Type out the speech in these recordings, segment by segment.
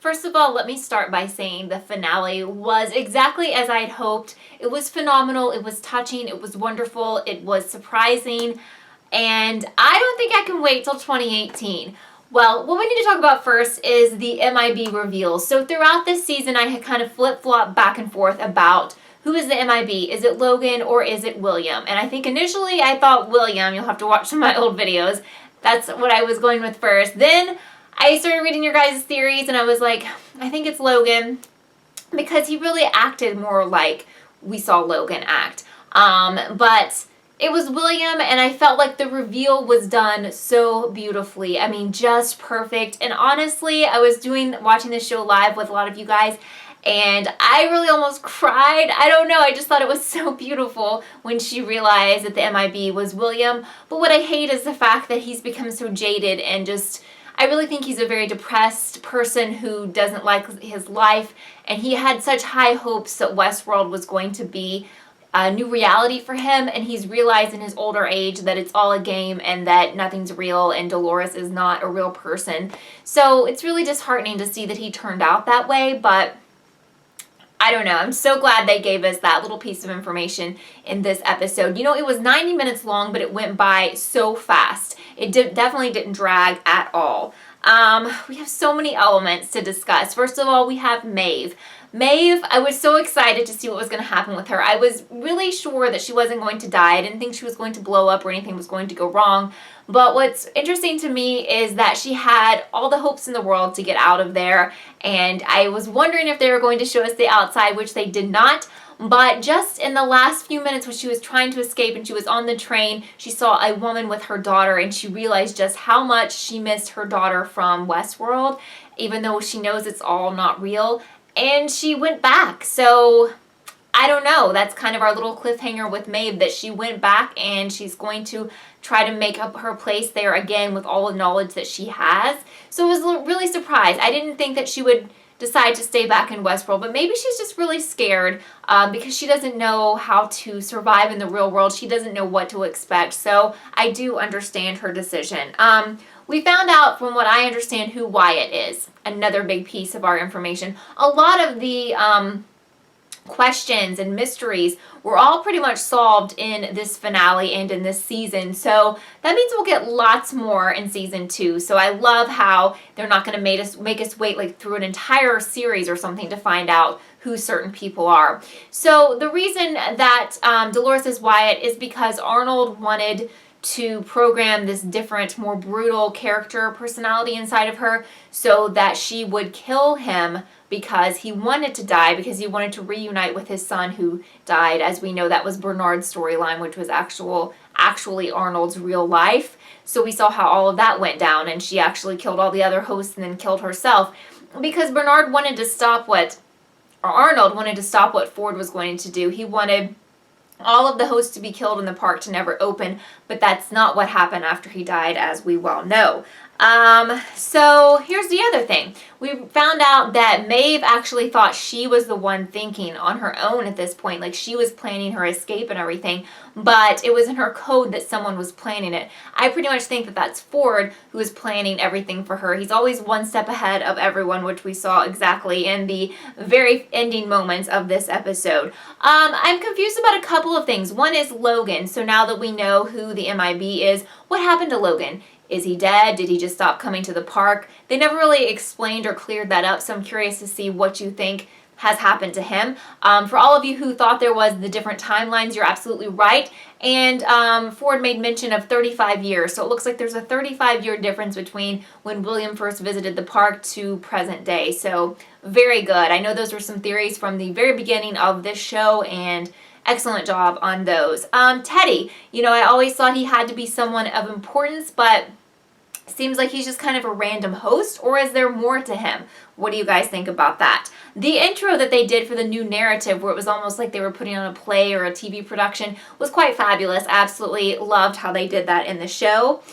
First of all, let me start by saying the finale was exactly as I had hoped. It was phenomenal, it was touching, it was wonderful, it was surprising, and I don't think I can wait till 2018. Well, what we need to talk about first is the MIB reveals. So throughout this season, I had kind of flip-flopped back and forth about who is the MIB? Is it Logan or is it William? And I think initially I thought William. You'll have to watch some of my old videos. That's what I was going with first. Then I started reading your guys' theories and I was like, I think it's Logan because he really acted more like we saw Logan act. But it was William, and I felt like the reveal was done so beautifully. I mean, just perfect. And honestly, I was watching this show live with a lot of you guys, and I really almost cried. I don't know, I just thought it was so beautiful when she realized that the MIB was William. But what I hate is the fact that he's become so jaded and just, I really think he's a very depressed person who doesn't like his life, and he had such high hopes that WestWorld was going to be a new reality for him, and he's realized in his older age that it's all a game and that nothing's real and Dolores is not a real person. So it's really disheartening to see that he turned out that way, but I don't know. I'm so glad they gave us that little piece of information in this episode. You know, it was 90 minutes long, but it went by so fast. It definitely didn't drag at all. We have so many elements to discuss. First of all, we have Maeve. Maeve, I was so excited to see what was going to happen with her. I was really sure that she wasn't going to die. I didn't think she was going to blow up or anything was going to go wrong. But what's interesting to me is that she had all the hopes in the world to get out of there. And I was wondering if they were going to show us the outside, which they did not. But just in the last few minutes when she was trying to escape and she was on the train, she saw a woman with her daughter and she realized just how much she missed her daughter from WestWorld, even though she knows it's all not real. And she went back. So I don't know. That's kind of our little cliffhanger with Maeve, that she went back and she's going to try to make up her place there again with all the knowledge that she has. So I was really surprised. I didn't think that she would decide to stay back in WestWorld, but maybe she's just really scared because she doesn't know how to survive in the real world. She doesn't know what to expect. So I do understand her decision. We found out, from what I understand, who WYATT is. Another big piece of our information. A lot of the questions and mysteries were all pretty much solved in this finale and in this season. So that means we'll get lots more in season 2. So I love how they're not going to make us wait like through an entire series or something to find out who certain people are. So the reason that Dolores is WYATT is because Arnold wanted to program this different, more brutal character personality inside of her so that she would kill him because he wanted to die, because he wanted to reunite with his son who died. As we know, that was Bernard's storyline, which was actually Arnold's real life. So we saw how all of that went down, and she actually killed all the other hosts and then killed herself because Arnold wanted to stop what Ford was going to do. He wanted all of the hosts to be killed in the park to never open, but that's not what happened after he died, as we well know. So here's the other thing. We found out that Maeve actually thought she was the one thinking on her own at this point, like she was planning her escape and everything, but it was in her code that someone was planning it. I pretty much think that that's Ford who is planning everything for her. He's always one step ahead of everyone, which we saw exactly in the very ending moments of this episode. I'm confused about a couple of things. One is Logan. So now that we know who the MIB is, what happened to Logan? Is he dead? Did he just stop coming to the park? They never really explained or cleared that up, so I'm curious to see what you think has happened to him. For all of you who thought there was the different timelines, you're absolutely right. And Ford made mention of 35 years, so it looks like there's a 35-year difference between when William first visited the park to present day. So very good. I know those were some theories from the very beginning of this show, and excellent job on those. Teddy, you know, I always thought he had to be someone of importance, but seems like he's just kind of a random host, or is there more to him? What do you guys think about that? The intro that they did for the new narrative, where it was almost like they were putting on a play or a TV production, was quite fabulous. Absolutely loved how they did that in the show.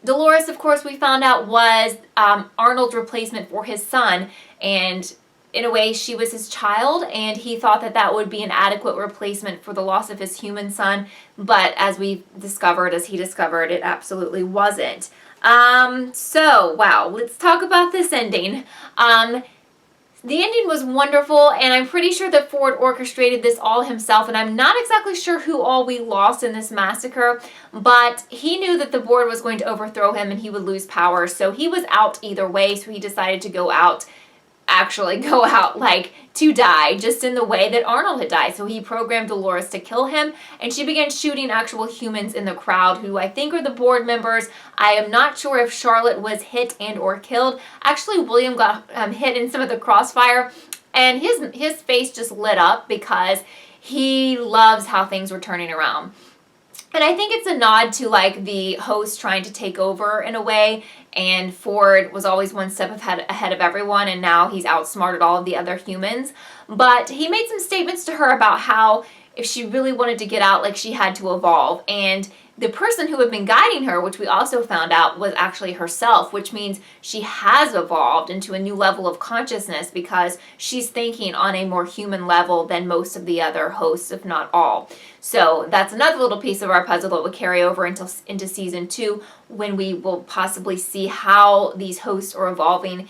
Dolores, of course, we found out was Arnold's replacement for his son, and in a way, she was his child, and he thought that that would be an adequate replacement for the loss of his human son, but as he discovered, it absolutely wasn't. So, wow, let's talk about this ending. The ending was wonderful, and I'm pretty sure that Ford orchestrated this all himself, and I'm not exactly sure who all we lost in this massacre, but he knew that the board was going to overthrow him and he would lose power, so he was out either way, so he decided to go out like to die, just in the way that Arnold had died. So he programmed Dolores to kill him, and she began shooting actual humans in the crowd who I think are the board members. I am not sure if Charlotte was hit and or killed. Actually, William got hit in some of the crossfire, and his face just lit up because he loves how things were turning around. And I think it's a nod to like the host trying to take over in a way, and Ford was always one step ahead of everyone, and now he's outsmarted all of the other humans. But he made some statements to her about how if she really wanted to get out, like, she had to evolve. And the person who had been guiding her, which we also found out, was actually herself, which means she has evolved into a new level of consciousness because she's thinking on a more human level than most of the other hosts, if not all. So that's another little piece of our puzzle that will carry over into season 2, when we will possibly see how these hosts are evolving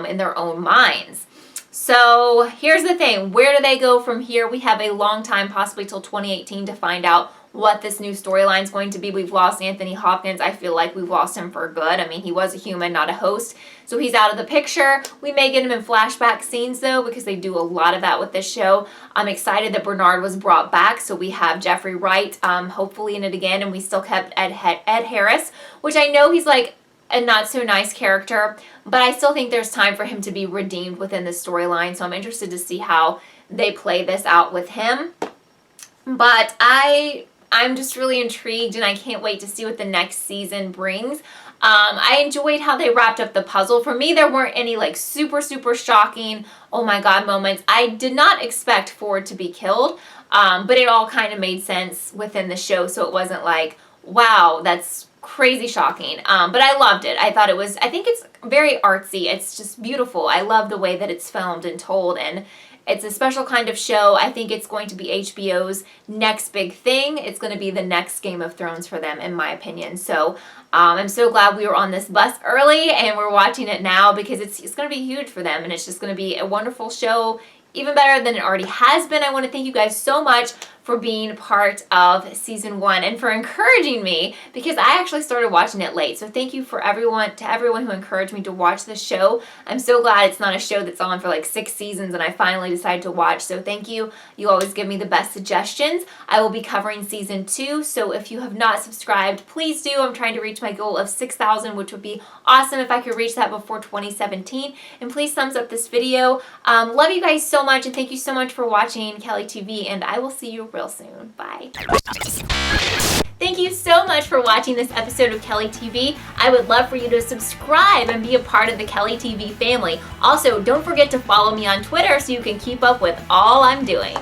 in their own minds. So here's the thing, where do they go from here? We have a long time, possibly till 2018, to find out what this new storyline is going to be. We've lost Anthony Hopkins. I feel like we've lost him for good. I mean, he was a human, not a host, so he's out of the picture. We may get him in flashback scenes, though, because they do a lot of that with this show. I'm excited that Bernard was brought back, so we have Jeffrey Wright hopefully in it again, and we still kept Ed Harris, which I know he's like a not so nice character, but I still think there's time for him to be redeemed within the storyline, so I'm interested to see how they play this out with him. But I'm just really intrigued, and I can't wait to see what the next season brings. I enjoyed how they wrapped up the puzzle. For me, there weren't any like super shocking, oh my god moments. I did not expect Ford to be killed, but it all kind of made sense within the show, so it wasn't like, wow, that's crazy shocking. But I loved it. I think it's very artsy. It's just beautiful. I love the way that it's filmed and told, and it's a special kind of show. I think it's going to be HBO's next big thing. It's going to be the next Game of Thrones for them, in my opinion. So I'm so glad we were on this bus early and we're watching it now, because it's going to be huge for them, and it's just going to be a wonderful show, even better than it already has been. I want to thank you guys so much for being part of season 1 and for encouraging me, because I actually started watching it late. So thank you to everyone who encouraged me to watch this show. I'm so glad it's not a show that's on for like 6 seasons and I finally decided to watch. So thank you. You always give me the best suggestions. I will be covering season 2. So if you have not subscribed, please do. I'm trying to reach my goal of 6,000, which would be awesome if I could reach that before 2017. And please thumbs up this video. Love you guys so much, and thank you so much for watching Kelly TV, and I will see you real soon. Bye. Thank you so much for watching this episode of Kelly TV. I would love for you to subscribe and be a part of the Kelly TV family. Also, don't forget to follow me on Twitter so you can keep up with all I'm doing.